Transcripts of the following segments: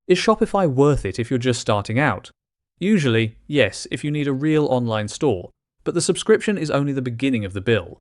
Is Shopify worth it if you're just starting out? Usually, yes, if you need a real online store, but the subscription is only the beginning of the bill.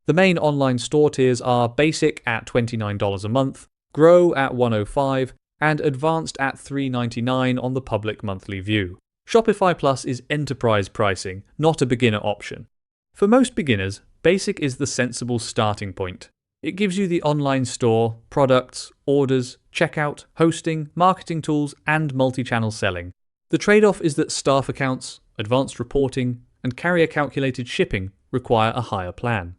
The main online store tiers are Basic at $29 a month, Grow at $105, and Advanced at $399 on the public monthly view. Shopify Plus is enterprise pricing, not a beginner option. For most beginners, Basic is the sensible starting point. It gives you the online store, products, orders, checkout, hosting, marketing tools, and multi-channel selling. The trade-off is that staff accounts, advanced reporting, and carrier-calculated shipping require a higher plan.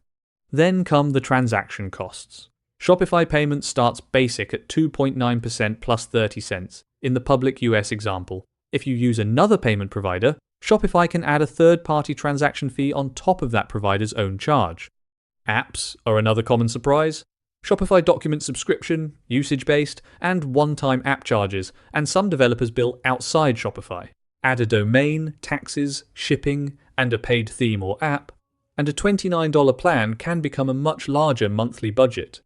Then come the transaction costs. Shopify Payments starts basic at 2.9% plus 30 cents in the public US example. If you use another payment provider, Shopify can add a third-party transaction fee on top of that provider's own charge. Apps are another common surprise. Shopify documents subscription, usage-based, and one-time app charges, and some developers bill outside Shopify. Add a domain, taxes, shipping, and a paid theme or app, and a $29 plan can become a much larger monthly budget.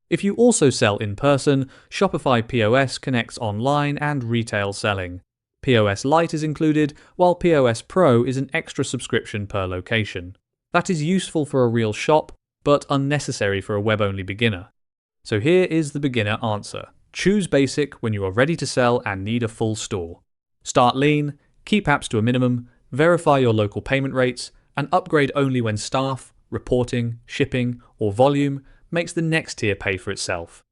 If you also sell in person, Shopify POS connects online and retail selling. POS Lite is included, while POS Pro is an extra subscription per location. That is useful for a real shop, but unnecessary for a web-only beginner. So here is the beginner answer. Choose Basic when you are ready to sell and need a full store. Start lean, keep apps to a minimum, verify your local payment rates, and upgrade only when staff, reporting, shipping, or volume makes the next tier pay for itself.